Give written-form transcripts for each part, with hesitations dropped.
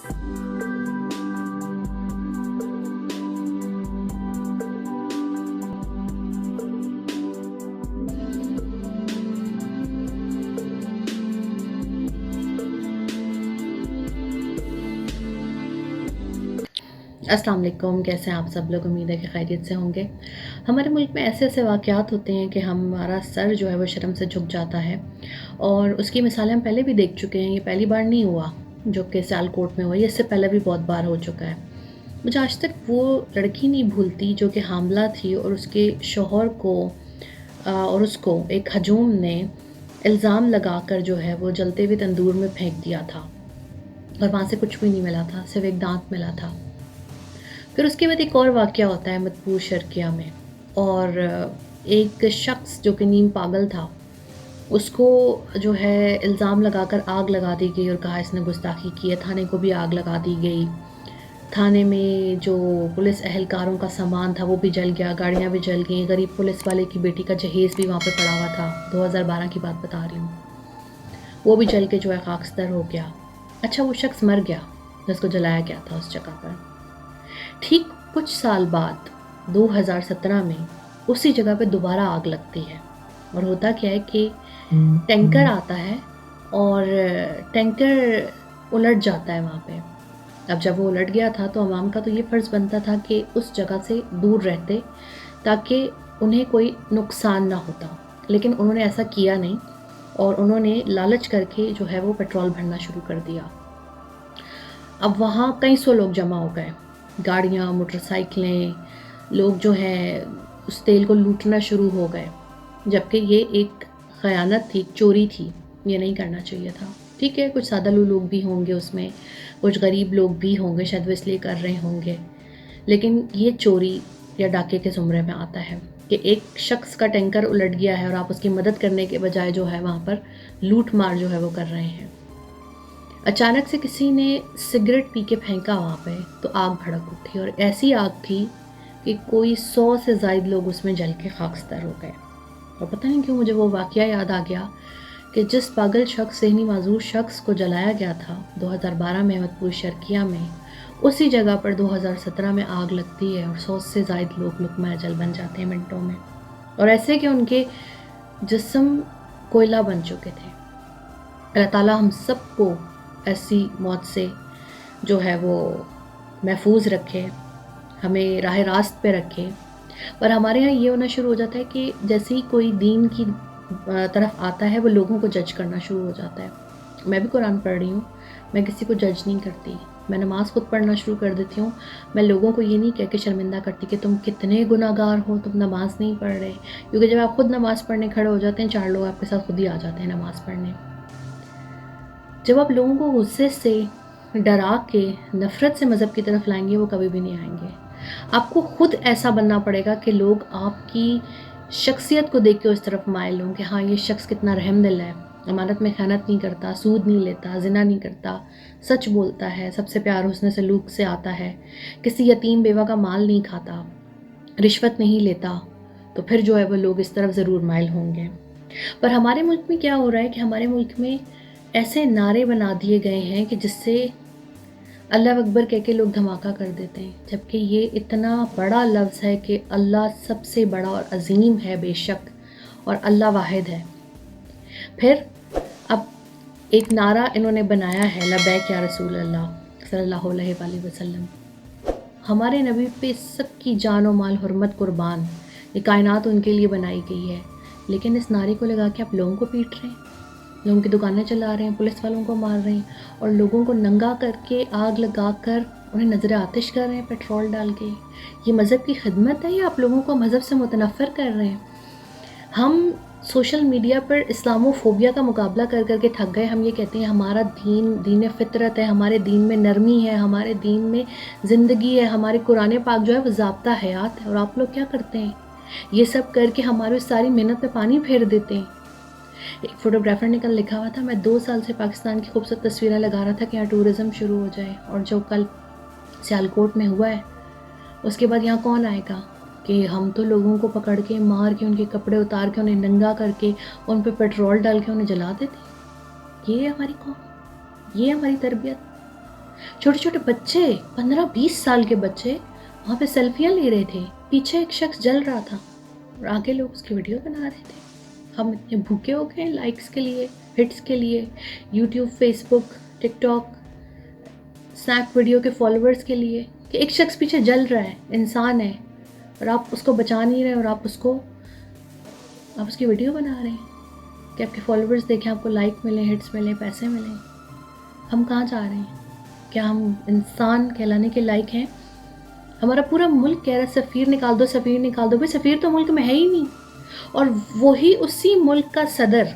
अस्सलाम वालेकुम, कैसे हैं आप सब लोग? उम्मीद है कि खैरियत से होंगे। हमारे मुल्क में ऐसे ऐसे वाक़यात होते हैं कि हमारा सर जो है वो शर्म से झुक जाता है, और उसकी मिसालें हम पहले भी देख चुके हैं। ये पहली बार नहीं हुआ जो कि सियालकोट में हुआ, ये इससे पहले भी बहुत बार हो चुका है। मुझे आज तक वो लड़की नहीं भूलती जो कि हामला थी और उसके शौहर को और उसको एक हजूम ने इल्ज़ाम लगाकर जो है वो जलते हुए तंदूर में फेंक दिया था, और वहाँ से कुछ भी नहीं मिला था, सिर्फ़ एक दाँत मिला था। फिर उसके बाद एक और वाक़या होता है मधुपुर शर्किया में, और एक शख्स जो कि नीम पागल था, उसको जो है इल्ज़ाम लगाकर आग लगा दी गई और कहा इसने गुस्ताखी की है। थाने को भी आग लगा दी गई। थाने में जो पुलिस एहलकारों का सामान था वो भी जल गया, गाड़ियाँ भी जल गईं। गरीब पुलिस वाले की बेटी का जहेज़ भी वहाँ पे पड़ा हुआ था, 2012 की बात बता रही हूँ। वो भी जल के जो है खाकस्तर हो गया। अच्छा, वो शख्स मर गया जिसको जलाया गया था उस जगह पर। ठीक कुछ साल बाद 2017 में उसी जगह पे दोबारा आग लगती है, और होता क्या है कि टैंकर आता है और टैंकर उलट जाता है वहाँ पे। अब जब वो उलट गया था तो अवाम का तो ये फ़र्ज़ बनता था कि उस जगह से दूर रहते ताकि उन्हें कोई नुकसान ना होता, लेकिन उन्होंने ऐसा किया नहीं, और उन्होंने लालच करके जो है वो पेट्रोल भरना शुरू कर दिया। अब वहाँ कई सौ लोग जमा हो गए, गाड़ियाँ, मोटरसाइकिलें, लोग जो हैं उस तेल को लूटना शुरू हो गए, जबकि ये एक ख़यानत थी, चोरी थी, ये नहीं करना चाहिए था। ठीक है, कुछ सादालू लोग भी होंगे उसमें, कुछ गरीब लोग भी होंगे, शायद वो इसलिए कर रहे होंगे, लेकिन ये चोरी या डाके के ज़ुमरे में आता है कि एक शख्स का टैंकर उलट गया है और आप उसकी मदद करने के बजाय जो है वहाँ पर लूट मार जो है वो कर रहे हैं। अचानक से किसी ने सिगरेट पी के फेंका वहाँ पे, तो आग भड़क उठी, और ऐसी आग थी कि कोई 100 से ज़ायद लोग उसमें जल के खाकस्तर हो गए। और पता नहीं क्यों मुझे वो वाक़या याद आ गया कि जिस पागल शख्स, ज़हनी माजूर शख्स को जलाया गया था 2012 में मधुपुर शर्किया में, उसी जगह पर 2017 में आग लगती है और 100 से ज़ायद लोग लुक़मा अजल बन जाते हैं मिनटों में, और ऐसे कि उनके जिस्म कोयला बन चुके थे। अल्लाह ताला हम सबको ऐसी मौत से जो है वो महफूज रखे, हमें राह रास्त पे रखे। पर हमारे यहाँ ये होना शुरू हो जाता है कि जैसे ही कोई दीन की तरफ आता है वो लोगों को जज करना शुरू हो जाता है। मैं भी कुरान पढ़ रही हूँ, मैं किसी को जज नहीं करती, मैं नमाज़ खुद पढ़ना शुरू कर देती हूँ। मैं लोगों को ये नहीं कह के शर्मिंदा करती कि तुम कितने गुनाहगार हो, तुम नमाज़ नहीं पढ़ रहे, क्योंकि जब आप खुद नमाज़ पढ़ने खड़े हो जाते हैं, 4 लोग आपके साथ खुद ही आ जाते हैं नमाज़ पढ़ने। जब आप लोगों को गुस्से से, डरा के, नफ़रत से मज़हब की तरफ लाएंगे, वो कभी भी नहीं आएंगे। आपको खुद ऐसा बनना पड़ेगा कि लोग आपकी शख्सियत को देख के उस तरफ माइल हों कि हाँ, ये शख्स कितना रहमदिल है, अमानत में ख़यानत नहीं करता, सूद नहीं लेता, ज़िना नहीं करता, सच बोलता है, सबसे प्यार हुस्न सलूक से आता है, किसी यतीम बेवा का माल नहीं खाता, रिश्वत नहीं लेता। तो फिर जो है वो लोग इस तरफ ज़रूर माइल होंगे। पर हमारे मुल्क में क्या हो रहा है कि हमारे मुल्क में ऐसे नारे बना दिए गए हैं कि जिससे अल्लाह अकबर कह के लोग धमाका कर देते हैं, जबकि ये इतना बड़ा लफ्ज़ है कि अल्लाह सबसे बड़ा और अज़ीम है बेशक, और अल्लाह वाहिद है। फिर अब एक नारा इन्होंने बनाया है, लब्बैक या रसूल अल्लाह सल्लल्लाहु अलैहि वसल्लम। हमारे नबी पे सबकी जान और माल हुर्मत कुर्बान, ये कायनात उनके लिए बनाई गई है, लेकिन इस नारे को लगा के आप लोगों को पीट रहे हैं, लोगों की दुकानें चला रहे हैं, पुलिस वालों को मार रहे हैं, और लोगों को नंगा करके आग लगाकर उन्हें नज़र आतिश कर रहे हैं पेट्रोल डाल के। ये मज़हब की खिदमत है या आप लोगों को मज़हब से मुतनफ़र कर रहे हैं? हम सोशल मीडिया पर इस्लामोफोबिया का मुकाबला कर कर के थक गए। हम ये कहते हैं हमारा दीन दीन फ़ितरत है, हमारे दीन में नरमी है, हमारे दीन में ज़िंदगी है, हमारे कुरान पाक जो है वो ज़ाब्ता हयात है, और आप लोग क्या करते हैं? ये सब करके हमारी सारी मेहनत में पानी फेर देते हैं। एक फ़ोटोग्राफ़र ने कल लिखा हुआ था, मैं 2 साल से पाकिस्तान की खूबसूरत तस्वीरें लगा रहा था कि यहाँ टूरिज़्म शुरू हो जाए, और जो कल सियालकोट में हुआ है उसके बाद यहाँ कौन आएगा? कि हम तो लोगों को पकड़ के, मार के, उनके कपड़े उतार के, उन्हें नंगा करके, उन पे पेट्रोल डाल के उन्हें जला देते। ये है हमारी कौम, ये है हमारी तरबियत। छोटे छोटे बच्चे, 15-20 साल के बच्चे वहाँ पे सेल्फियाँ ले रहे थे, पीछे एक शख्स जल रहा था और आगे लोग उसकी वीडियो बना रहे थे। हम इतने भूखे हो गए लाइक्स के लिए, हिट्स के लिए, YouTube, Facebook, TikTok, snap video के फॉलोअर्स के लिए, कि एक शख्स पीछे जल रहा है, इंसान है, और आप उसको बचा नहीं रहे और आप उसकी वीडियो बना रहे हैं कि आपके फॉलोअर्स देखें, आपको लाइक मिले, हिट्स मिले, पैसे मिले। हम कहाँ जा रहे हैं? क्या हम इंसान कहलाने के लायक हैं? हमारा पूरा मुल्क कह रहा है सफ़ीर निकाल दो, सफ़ीर निकाल दो। भाई सफ़ीर तो मुल्क में है ही नहीं, और वही उसी मुल्क का सदर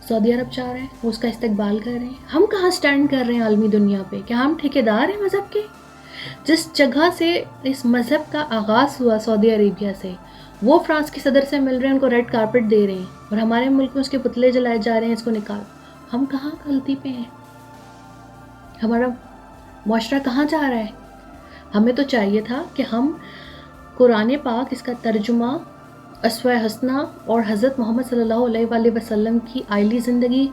सऊदी अरब जा रहे हैं, वो उसका इस्तकबाल कर रहे हैं। हम कहाँ स्टैंड कर रहे हैं आलमी दुनिया पे? क्या हम ठेकेदार हैं मज़हब के? जिस जगह से इस मज़हब का आगाज़ हुआ, सऊदी अरेबिया से, वो फ्रांस के सदर से मिल रहे हैं, उनको रेड कारपेट दे रहे हैं, और हमारे मुल्क में उसके पुतले जलाए जा रहे हैं, इसको निकाल। हम कहाँ गलती पे हैं? हमारा मुआशरा कहाँ जा रहा है? हमें तो चाहिए था कि हम कुरान पाक, इसका तर्जुमा, अस्वा हसना और हज़रत मोहम्मद सल्लल्लाहु अलैहि वसल्लम की आइली ज़िंदगी,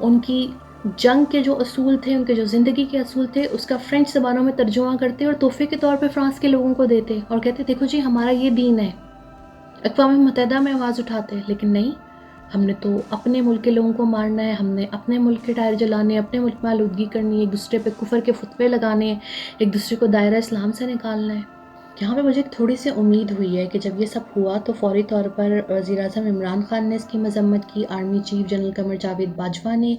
उनकी जंग के जो असूल थे, उनके जो ज़िंदगी के असूल थे, उसका फ्रेंच ज़बानों में तर्जुमा करते और तोहफ़े के तौर पे फ्रांस के लोगों को देते और कहते देखो जी हमारा ये दीन है। अक़वाम मुत्तहिदा में आवाज़ उठाते, लेकिन नहीं, हमने तो अपने मुल्क के लोगों को मारना है, हमने अपने मुल्क के टायर जलाने, अपने मुल्क में आलूदगी करनी है, एक दूसरे पे कुफर के फुतवे लगाने, एक दूसरे को दायरा इस्लाम से निकालना है। यहाँ पे मुझे थोड़ी सी उम्मीद हुई है कि जब ये सब हुआ तो फ़ौरी तौर पर वज़ीर-ए-आज़म इमरान ख़ान ने इसकी मज़म्मत की, आर्मी चीफ़ जनरल क़मर जावेद बाजवा ने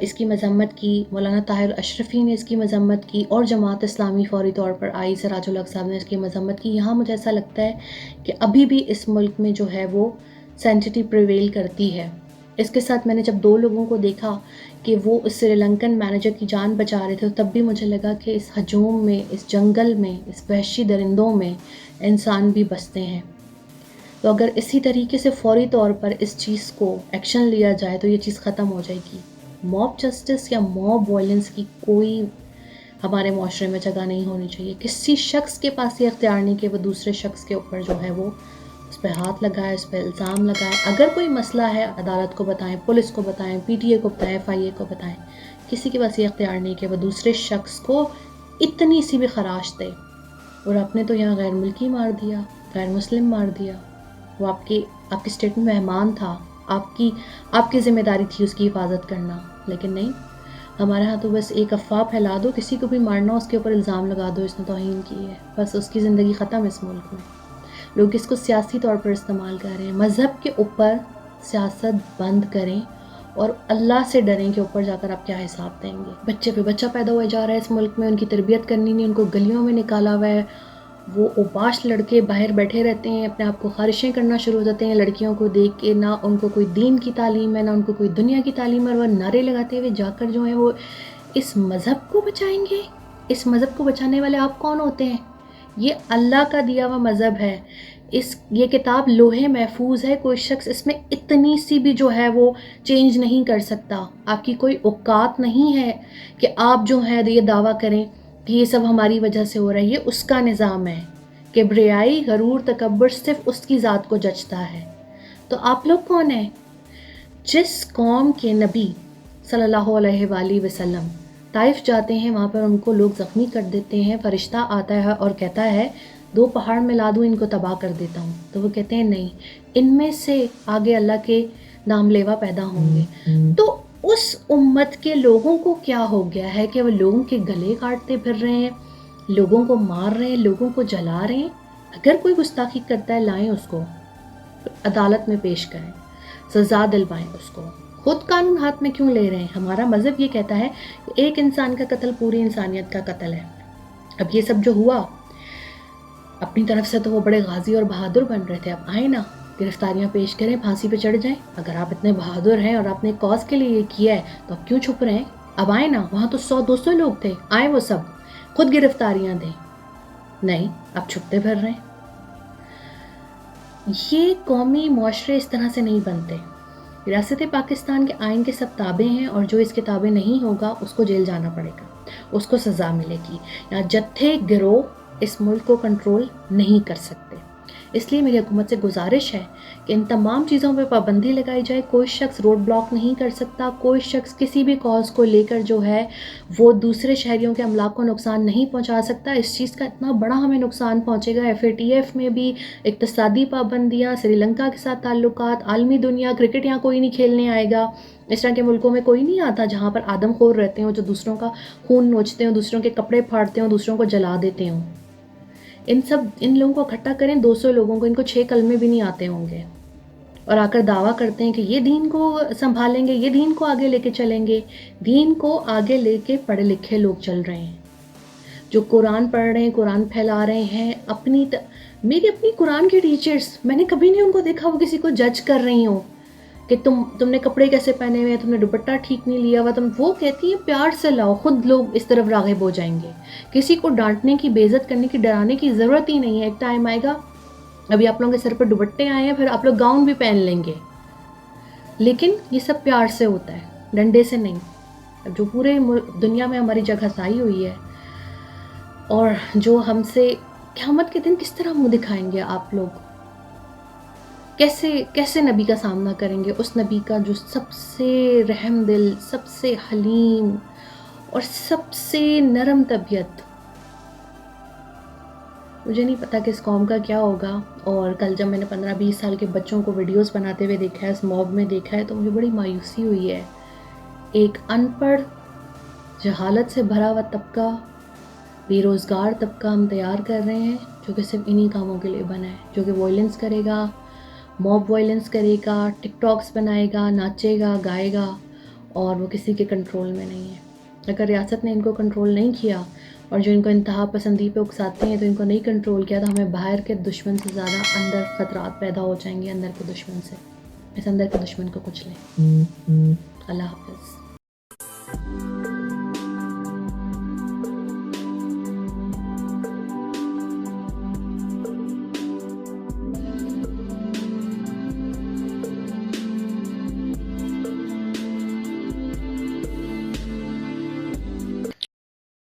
इसकी मज़म्मत की, मौलाना ताहिर अशरफ़ी ने इसकी मज़म्मत की, और जमात इस्लामी फ़ौरी तौर पर आई, सिराजुल हक़ साहब ने इसकी मज़म्मत की। यहाँ मुझे ऐसा लगता है कि अभी भी इस मुल्क में जो है वो सेंसिटी प्रिवेल करती है। इसके साथ मैंने जब 2 लोगों को देखा कि वो उस श्रीलंकन मैनेजर की जान बचा रहे थे, तब भी मुझे लगा कि इस हजूम में, इस जंगल में, इस वहशी दरिंदों में इंसान भी बसते हैं। तो अगर इसी तरीके से फ़ौरी तौर पर इस चीज़ को एक्शन लिया जाए तो ये चीज़ ख़त्म हो जाएगी। मॉब जस्टिस या मॉब वायलेंस की कोई हमारे माशरे में जगह नहीं होनी चाहिए। किसी शख्स के पास ये अख्तियार नहीं कि वो दूसरे शख्स के ऊपर जो है वो उस पर हाथ लगाए, उस पर इल्ज़ाम लगाए। अगर कोई मसला है अदालत को बताएं, पुलिस को बताएं, PTA को बताएं, FIA को बताएं। किसी के पास ये अख्तियार नहीं कि वो दूसरे शख्स को इतनी सी भी खराश दे। और आपने तो यहाँ गैर मुल्की मार दिया, गैर मुस्लिम मार दिया, वो आपकी स्टेट में मेहमान था, आपकी ज़िम्मेदारी थी उसकी हिफाजत करना, लेकिन नहीं, हमारे यहाँ तो बस एक अफवाह फैला दो, किसी को भी मारना उसके ऊपर इल्ज़ाम लगा दो इसने तौहीन की है, बस उसकी ज़िंदगी ख़त्म इस मुल्क में। लोग इसको सियासी तौर पर इस्तेमाल कर रहे हैं। मज़हब के ऊपर सियासत बंद करें और अल्लाह से डरें कि ऊपर जाकर आप क्या हिसाब देंगे। बच्चे पे बच्चा पैदा हुआ जा रहा है इस मुल्क में, उनकी तरबियत करनी नहीं, उनको गलियों में निकाला हुआ है। वो ओबाश लड़के बाहर बैठे रहते हैं, अपने आप को ख़ारिशें करना शुरू हो जाते हैं लड़कियों को देख के। ना उनको कोई दीन की तालीम है, ना उनको कोई दुनिया की तालीम है, और वह नारे लगाते हुए जाकर जो है वो इस मज़हब को बचाएंगे। इस मज़हब को बचाने वाले आप कौन होते हैं? ये अल्लाह का दिया हुआ मज़हब है। ये किताब लोहे महफूज है, कोई शख्स इसमें इतनी सी भी जो है वो चेंज नहीं कर सकता। आपकी कोई औकात नहीं है कि आप जो है ये दावा करें कि ये सब हमारी वजह से हो रहा है। ये उसका निज़ाम है। किब्रियाई, गरूर, तकब्बुर सिर्फ उसकी ज़ात को जचता है। तो आप लोग कौन हैं? जिस कौम के नबी सल्लल्लाहु अलैहि वसल्लम ताइफ जाते हैं, वहाँ पर उनको लोग ज़ख्मी कर देते हैं, फरिश्ता आता है और कहता है 2 पहाड़ मिला दूँ, इनको तबाह कर देता हूँ। तो वो कहते हैं नहीं, इनमें से आगे अल्लाह के नाम लेवा पैदा होंगे। तो उस उम्मत के लोगों को क्या हो गया है कि वो लोगों के गले काटते फिर रहे हैं, लोगों को मार रहे हैं, लोगों को जला रहे हैं। अगर कोई गुस्ताखी करता है, लाएं उसको अदालत में पेश करें, सज़ा दिलवाएं उसको। खुद कानून हाथ में क्यों ले रहे हैं? हमारा मज़हब ये कहता है कि एक इंसान का कत्ल पूरी इंसानियत का कत्ल है। अब ये सब जो हुआ, अपनी तरफ से तो वो बड़े गाजी और बहादुर बन रहे थे। अब आए ना, गिरफ्तारियां पेश करें, फांसी पे चढ़ जाएं। अगर आप इतने बहादुर हैं और आपने कॉज के लिए ये किया है तो अब क्यों छुप रहे हैं? अब आए ना, वहाँ तो 100-200 लोग थे, आए वो सब, खुद गिरफ्तारियां दें। नहीं, अब छुपते फिर रहे हैं। ये कौमी मुआशरे इस तरह से नहीं बनते। रियासत पाकिस्तान के आइन के सब ताबे हैं, और जो इसके ताबे नहीं होगा उसको जेल जाना पड़ेगा, उसको सज़ा मिलेगी। या जत्थे गिरोह इस मुल्क को कंट्रोल नहीं कर सकते। اس لیے میری حکومت سے گزارش ہے کہ ان تمام چیزوں پہ پابندی لگائی جائے. کوئی شخص روڈ بلاک نہیں کر سکتا, کوئی شخص کسی بھی کاز کو لے کر جو ہے وہ دوسرے شہریوں کے املاک کو نقصان نہیں پہنچا سکتا. اس چیز کا اتنا بڑا ہمیں نقصان پہنچے گا. FATF میں بھی اقتصادی پابندیاں, سری لنکا کے ساتھ تعلقات, عالمی دنیا, کرکٹ یہاں کوئی نہیں کھیلنے آئے گا. اس طرح کے ملکوں میں کوئی نہیں آتا جہاں پر آدم خور رہتے ہوں, جو دوسروں کا خون نوچتے ہوں, دوسروں کے کپڑے پھاڑتے ہوں, دوسروں کو جلا دیتے ہوں. ان لوگوں کو اکٹھا کریں, 200 لوگوں کو, ان کو 6 کلمے بھی نہیں آتے ہوں گے, اور آ کر دعویٰ کرتے ہیں کہ یہ دین کو سنبھالیں گے, یہ دین کو آگے لے کے چلیں گے. دین کو آگے لے کے پڑھے لکھے لوگ چل رہے ہیں, جو قرآن پڑھ رہے ہیں, قرآن پھیلا رہے ہیں. میری اپنی قرآن کی ٹیچرز, میں نے کبھی نہیں ان کو دیکھا وہ کسی کو جج کر رہی ہوں کہ تم نے کپڑے کیسے پہنے ہوئے ہیں, تم نے دوپٹہ ٹھیک نہیں لیا ہوا. وہ کہتی ہیں پیار سے لاؤ, خود لوگ اس طرف راغب ہو جائیں گے. کسی کو ڈانٹنے کی, بے عزت کرنے کی, ڈرانے کی ضرورت ہی نہیں ہے. ایک ٹائم آئے گا, ابھی آپ لوگوں کے سر پہ دوپٹے آئے ہیں, پھر آپ لوگ گاؤن بھی پہن لیں گے, لیکن یہ سب پیار سے ہوتا ہے, ڈنڈے سے نہیں. جو پورے دنیا میں ہماری جگہ سائی ہوئی ہے, اور جو ہم سے قیامت کے دن کس طرح منہ دکھائیں گے آپ لوگ, کیسے نبی کا سامنا کریں گے, اس نبی کا جو سب سے رحم دل, سب سے حلیم اور سب سے نرم طبیعت. مجھے نہیں پتا کہ اس قوم کا کیا ہوگا. اور کل جب میں نے 15-20 سال کے بچوں کو ویڈیوز بناتے ہوئے دیکھا ہے, اس موب میں دیکھا ہے, تو مجھے بڑی مایوسی ہوئی ہے. ایک ان پڑھ, جہالت سے بھرا ہوا طبقہ, بے روزگار طبقہ ہم تیار کر رہے ہیں, جو کہ صرف انہی کاموں کے لیے بنا ہے, جو کہ وائلنس کرے گا, موب وائلنس کرے گا, ٹک ٹاکس بنائے گا, ناچے گا, گائے گا, اور وہ کسی کے کنٹرول میں نہیں ہے. اگر ریاست نے ان کو کنٹرول نہیں کیا, اور جو ان کو انتہا پسندی پہ اکساتے ہیں تو ان کو نہیں کنٹرول کیا, تو ہمیں باہر کے دشمن سے زیادہ اندر خطرات پیدا ہو جائیں گے, اندر کے دشمن سے. اس اندر کے دشمن کو کچھ لیں. اللہ حافظ.